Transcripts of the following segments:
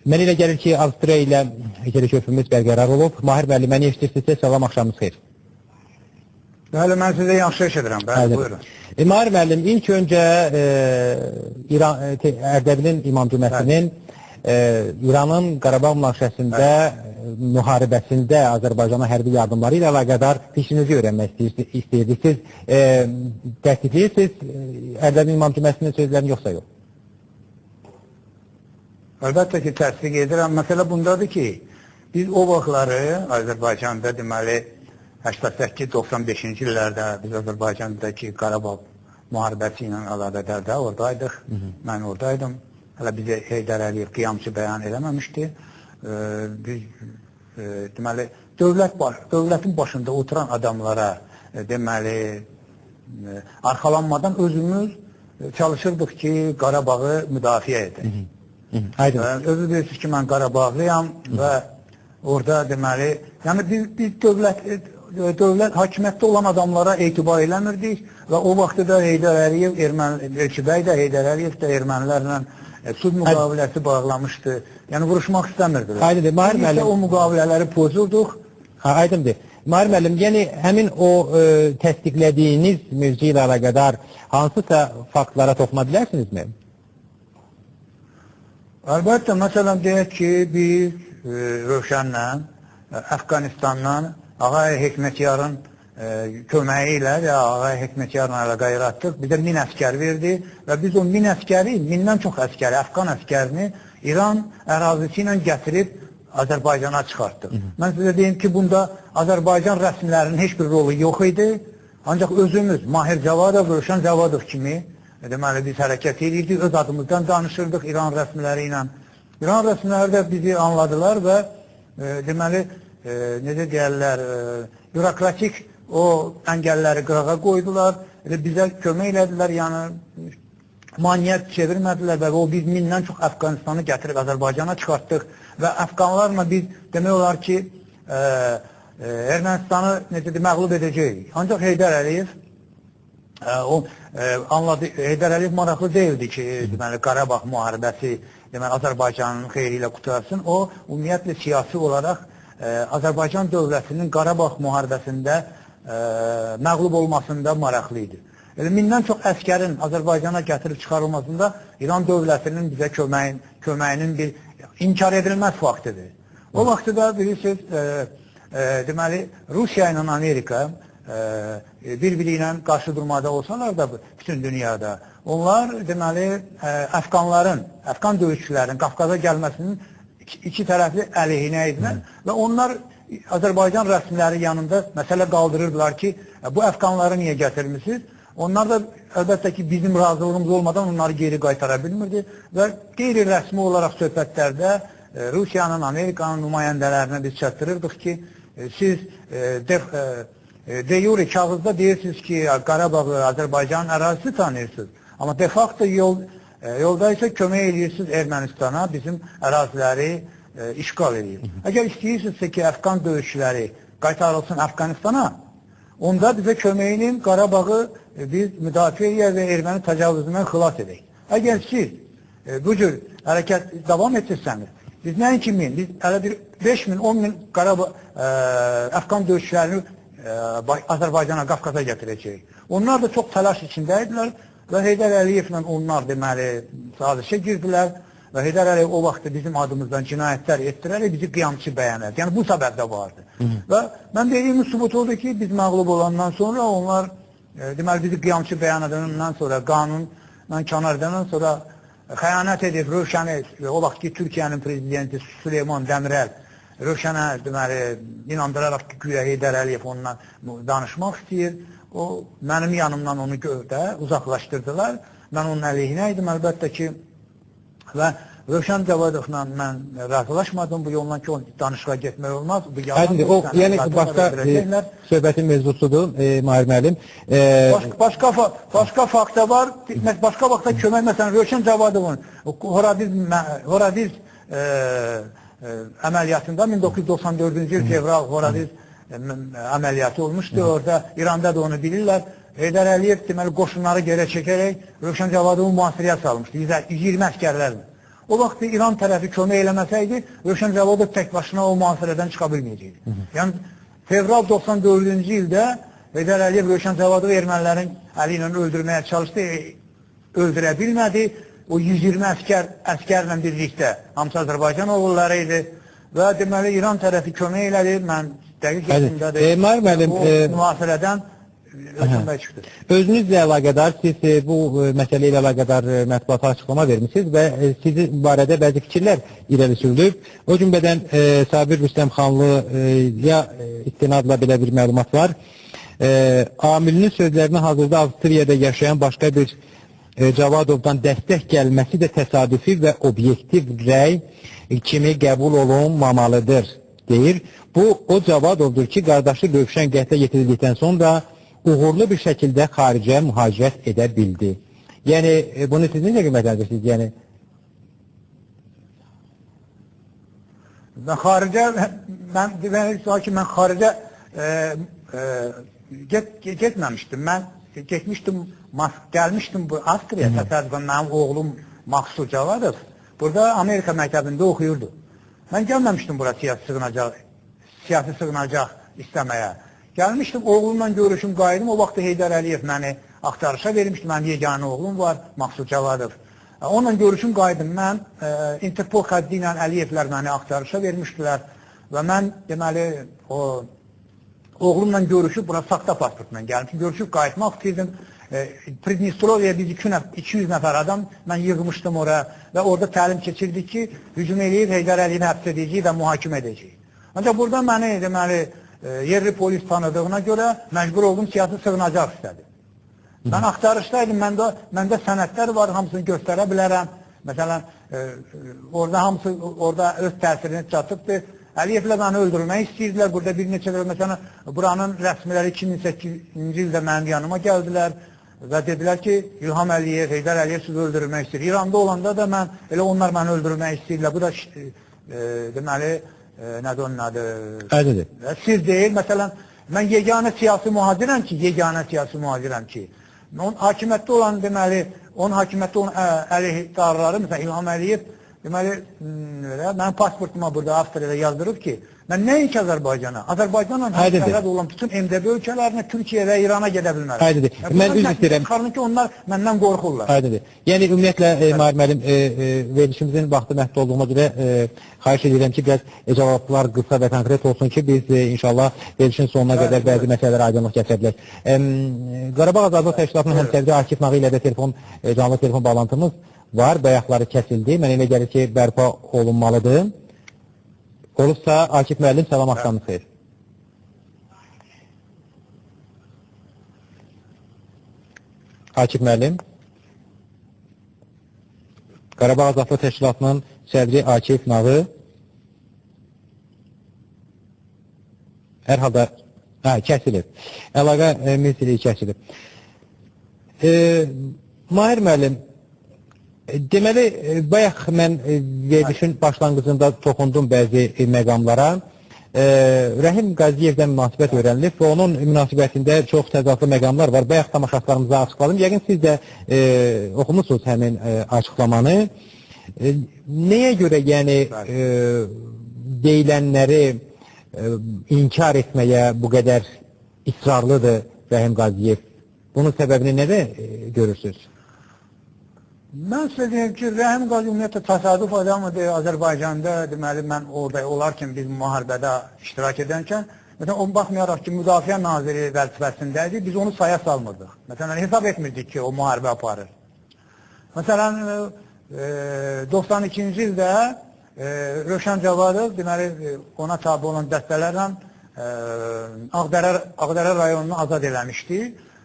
Mən elə gəlir ki, Avstriya ilə geri köprümüz bərqərar olub. Mahir müəllim, məni eşitirsinizsə, salam, axşamınız xeyir. Bəli, mən sizə yaxşı eşidirəm. Bəli, buyurun. Mahir müəllim, ilk öncə Ərdəbilin İmam Cüməsinin İranın Qarabağ münaqişəsində müharibəsində Azərbaycana hərbi yardımları ilə əlaqədar fikrinizi öyrənmək istəyirdik. Siz təsdiqləyirsiniz Ərdəbil İmam Cüməsinin sözlərini yoxsa yox? Əlbəttə ki, təsdiq edirəm. Məsələ bundadır ki, biz o vaxtları Azərbaycanda deməli 88-95-ci illərdə biz Azərbaycandakı Qarabağ müharibəsi ilə əlaqədar da oradaydıq. Mən oradaydım. Hələ bizə Heydər Əliyev qiyamçı bəyan eləməmişdi. Biz deməli dövlətin başında oturan adamlara deməli arxalanmadan özümüz çalışırdıq ki, Qarabağı müdafiə edək. Özü bilirsiniz ki, mən Qarabağlıyam və orada deməli, yəni biz dövlət hakimiyyətdə olan adamlara etibar eləmirdik və o vaxtda da Heydər Əliyev, Elçibəy də, Heydər Əliyev də ermənilərlə sülh müqaviləsi bağlamışdı. Yəni vuruşmaq istəmirdilər. Aydındır, Mahir müəllim. O müqavilələri pozurduq. Aydındır. Mahir müəllim, yəni həmin o təsdiqlədiyiniz mövzu ilə əlaqədar hansısa faktlara toxuna bilərsinizmi? Əlbəttə, məsələn, deyək ki, biz Rövşənlə, Əfqanistandan Ağay Hekmətyarın köməyi ilə və Ağay Hekmətyarla əlaqə yaratdıq. Bizə 1000 əskər verdi və biz o 1000 əskəri, 1000-dən çox əskəri, Əfqan əskərini İran ərazisi ilə gətirib Azərbaycana çıxartdıq. Mən sizə deyim ki, bunda Azərbaycan rəsmilərinin heç bir rolu yox idi. Ancaq özümüz, Mahir Cavadov, Rövşən Cavadov kimi deməli, biz hərəkət edirdik, öz adımızdan danışırdıq İran rəsmiləri ilə. İran rəsmiləri də bizi anladılar və deməli, necə deyərlər, bürokratik o əngəlləri qırağa qoydular, bizə kömək elədilər, yəni maniyyət çevirmədilər və o biz 1000-dən çox Əfqanistanı gətirib Azərbaycana çıxartdıq və Əfqanlarla biz demək olar ki, Ermənistanı məğlub edəcəyik. Ancaq Heydər Əliyev Heydər Əliyev maraqlı deyildi ki, deməli, Qarabağ müharibəsi Azərbaycanın xeyri ilə qutarsın. O, ümumiyyətlə siyasi olaraq Azərbaycan dövlətinin Qarabağ müharibəsində məğlub olmasında maraqlı idi. 1000-dən çox əskərin Azərbaycana gətirib çıxarılmasında İran dövlətinin bizə köməyinin bir inkar edilməz faktidir. O vaxtı da bilirsiniz, deməli, Rusiya ilə Amerika bir-biri ilə qarşı durmada olsalar da bütün dünyada, onlar deməli Əfqan döyüşçülərin Qafqaza gəlməsinin iki tərəfli əleyhinə idilər və onlar Azərbaycan rəsmiləri yanında məsələ qaldırırdılar ki, bu Əfqanları niyə gətirmişsiniz? Onlar da əlbəttə ki, bizim razılığımız olmadan onları geri qaytara bilmirdi və qeyri-rəsmi olaraq söhbətlərdə Rusiyanın, Amerikanın nümayəndələrinə biz çatdırırdıq ki, siz de yuri kağızda deyirsiniz ki, Qarabağı Azərbaycanın ərazisi tanıyırsınız. Amma de facto yolda isə kömək edirsiniz Ermənistana, bizim əraziləri işgal edir. Əgər istəyirsinizsə ki, Əfqan döyüşçüləri qaytarılsın Əfqanistana, onda bizə köməyinin Qarabağı biz müdafiə edək və erməni təcavüzündən xilas edək. Əgər siz bu cür hərəkət davam etirsəniz, biz nəinki 1000, biz hələ bir 5000, 10000 Əfqan döyüşçülərini Azərbaycana, Qafqaza gətirəcək. Onlar da çox təlaş içində idilər və Heydər Əliyevlə onlar deməli sazişə girdilər və Heydər Əliyev o vaxt bizim adımızdan cinayətlər etdirərək bizi qiyamçı bəyan edir. Yəni bu səbəbdə vardı. Və mən dediyimin sübut oldu ki, biz məğlub olandan sonra onlar deməli bizi qiyamçı bəyan edəndən sonra qanundan kənar edəndən sonra xəyanət edib Rövşəni, o vaxt ki Türkiyənin prezidenti Süleyman Dəmirəl Rövşənə deməli inandıraraq ki, güya Heydər Əliyev onunla danışmaq istəyir. O mənim yanımdan onu uzaqlaşdırdılar. Mən onun əleyhinə idim əlbəttə ki və Rövşən Cavadovla mən razılaşmadım bu yolla ki, danışığa getmək olmaz. Yəni başqa söhbətin mövzusudur, Mahir müəllim. Başqa fakta var. Başqa vaxtda kömək, məsələn, Rövşən Cavadovun Horadiz əməliyyatında 1994-cü il fevral Horadiz əməliyyatı olmuşdu. Orada İranda da onu bilirlər. Heydər Əliyev deməli qoşunları geri çəkərək Rövşən Cavadovu mühasirəyə salmışdı. 20 əskərlərlə. O vaxt İran tərəfi kömək eləməsəydi, Rövşən Cavadov tək başına o mühasirədən çıxa bilməyəcəkdi. Yəni, fevral 94-cü ildə Heydər Əliyev Rövşən Cavadov ermənilərin əli ilə öldürməyə çalışdı, öldürə bilmədi. O 120 əskərlə birlikdə, hamısı Azərbaycan oğulları idi və deməli İran tərəfi kömək elədi. Mən dəqiq yaşımdadır. Mahir müəllim, o mühasirədən çıxdı. Özünüzlə əlaqədar, siz bu məsələ ilə əlaqədar mətbuata açıqlama vermişsiniz və sizin barədə bəzi fikirlər irəli sürülüb. O cümlədən Sabir Rüstəmxanlıya istinadla belə bir məlumat var. Amilinin sözlərinə hazırda Avstriyada yaşayan başqa bir Cavadovdan dəstək gəlməsi də təsadüfi və obyektiv rəy kimi qəbul olunmamalıdır, deyir. Bu, o Cavadovdur ki, qardaşı Rövşən qətlə yetirildikdən sonra uğurlu bir şəkildə xaricə mühacirət edə bildi. Yəni, bunu siz necə qiymətləndirirsiniz? Yəni, mən xaricə getməmişdim. Mən getmişdim, gəlmişdim bu Avstriya, təsəvvürən mənim oğlum Maksud Cavadov burada Amerika məktəbində oxuyurdu. Mən gəlməmişdim bura siyasi sığınacaq istəməyə. Gəlmişdim, oğlumla görüşüm, qayıdım. O vaxt Heydər Əliyev məni axtarışa vermişdi. Mənim yeganə oğlum var, Maksud Cavadov. Onunla görüşüm, qayıdım. Mən Interpol xəddi ilə Əliyevlər məni axtarışa vermişdilər və mən deməli oğlumla görüşüb, bura saxta pasportla gəlmişdim. Görüşüb, qayıtmaq istəyirdim. Pridnestroviyaya biz 200 nəfər adam mən yığmışdım oraya və orada təlim keçirdik ki, hücum eləyib Heydər Əliyevi həbs edəcəyik və mühakimə edəcəyik. Ancaq burada məni deməli yerli polis tanıdığına görə məcbur oldum, siyasi sığınacaq istədim. Mən axtarışdaydım, məndə sənədlər var, hamısını göstərə bilərəm. Məsələn, orada öz təsirini çatıbdır. Əliyevlə məni öldürmək istəyirdilər. Burada bir neçə dəfə, məsələn, buranın rəsmiləri 2008-ci ildə mənim yanıma gəldilər və dedilər ki, İlham Əliyev, Heydər Əliyev sizi öldürmək istəyir. İranda olanda da elə onlar məni öldürmək istəyirlər. Bu da deməli, nədir onun adı? Siz deyil, məsələn, mən yeganə siyasi mühacirəm ki, onun hakimiyyətdə olan, deməli, onun hakimiyyətdə olan əleyhdarları, məsələn, İlham Əliyev, deməli, mənim pasportuma burada Avstriyada yazdırıb ki, mən nəinki Azərbaycanla həmsərhəd olan bütün MDB ölkələrinə, Türkiyə və İrana gedə bilmərəm. Aydındır. Mən üzr istəyirəm. Ki, onlar məndən qorxurlar. Aydındır. Yəni, ümumiyyətlə, Mahir müəllim, verilişimizin vaxtı məhdud olduğuma görə xahiş edirəm ki, biraz cavablar qısa və konkret olsun ki, biz inşallah verilişin sonuna qədər bəzi məsələlərə aydınlıq gətirə bilək. Qarabağ Azadlıq Təşkilatının həmsərhədi Akif Nağı ilə də canlı telefon bağlantımız var, bayaqları kəsildi. Mən elə gəlir ki, bərpa olunmalıdır. Olursa, Akif müəllim, salam axşamınız xeyir. Akif müəllim. Qarabağ Azadlıq Təşkilatının sədri Akif Nağı. Hər halda kəsilib. Əlaqə müsili kəsilib. Mahir müəllim, deməli, bayaq mən verilişin başlanğıcında toxundum bəzi məqamlara. Rəhim Qaziyevdən münasibət öyrənilib və onun münasibətində çox təzadlı məqamlar var. Bayaq tamaşaçılarımıza açıqladım. Yəqin siz də oxumusunuz həmin açıqlamanı. Nəyə görə yəni deyilənləri inkar etməyə bu qədər israrlıdır Rəhim Qaziyev? Bunun səbəbini nədə görürsünüz? Mən sizə deyim ki, Rəhim Qaziyev ümumiyyətlə təsadüf adamıdır. Azərbaycanda, deməli, mən orada olarkən biz müharibədə iştirak edənkən, məsələn, ona baxmayaraq ki, Müdafiə Naziri vəzifəsindəydi, biz onu saya salmırdıq. Məsələn, hesab etmirdik ki, o müharibə aparır. Məsələn, 92-ci ildə Rövşən Cavadov, deməli, ona tabi olan dəstələrlə Ağdərə rayonunu azad eləmişdi.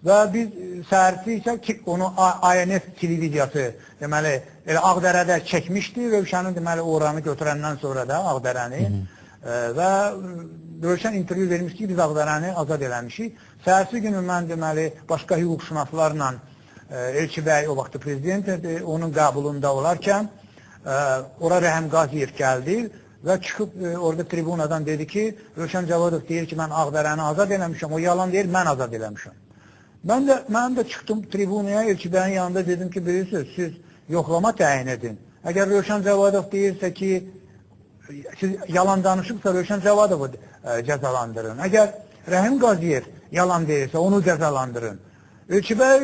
Və biz səhərsi isə ki, onu ANS televiziyası, deməli, Ağdərədə çəkmişdi, Rövşənin, deməli, oranı götürəndən sonra da Ağdərəni və Rövşən intervyu vermişdi ki, biz Ağdərəni azad eləmişik. Səhərsi günü mən, deməli, başqa hüquqşünaslarla Elçi bəy, o vaxtı prezident, onun qəbulunda olarkən, ora Rəhim Qaziyev gəldi və çıxıb orada tribunadan dedi ki, Rövşən Cavadov deyir ki, mən Ağdərəni azad eləmişəm, o yalan deyir, mən azad eləmişəm. Mən də çıxdım tribunaya, Elçi bəyin yanında dedim ki, bilirsiniz, siz yoxlama təyin edin. Əgər Rövşən Cavadov deyirsə ki, siz yalan danışıbsa Rövşən Cavadovu cəzalandırın. Əgər Rəhim Qaziyev yalan deyirsə onu cəzalandırın. Elçi bəy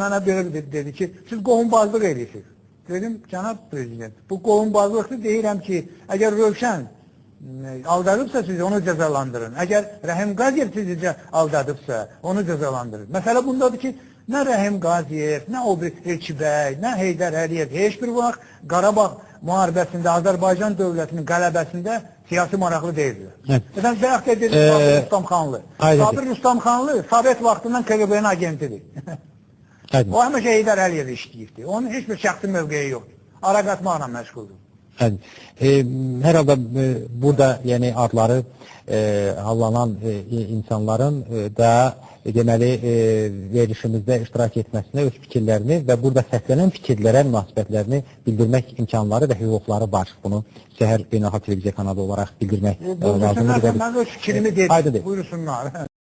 mənə belə dedi ki, siz qohumbazlıq edirsiniz. Dedim, cənab prezident, bu qohumbazlıqdır, deyirəm ki, əgər Rövşən aldadıbsa siz onu cəzalandırın. Əgər Rəhim Qaziyev sizi aldadıbsa onu cəzalandırın. Məsələ bundadır ki, nə Rəhim Qaziyev, nə o bir Elçi bəy, nə Heydər Əliyev heç bir vaxt Qarabağ müharibəsində, Azərbaycan dövlətinin qələbəsində siyasi maraqlı deyildir. Məsələn, bayaq da dedik Sabir Rustamxanlı. Sabir Rustamxanlı Sovet vaxtından KGB-nin agentidir. O həmişə Heydər Əliyev işləyirdi. Onun heç bir şəxsi mövqeyi yoxdur. Ara qatmaqla məşğuldur. Hər halda burada yəni adları hallanan insanların da deməli verilişimizdə iştirak etməsinə öz fikirlərini və burada səslənən fikirlərə münasibətlərini bildirmək imkanları və hüquqları var. Bunu Səhər Beynəlxalq Televiziya kanalı olaraq bildirmək lazımdır. Mən öz fikrimi dedim. Buyursunlar.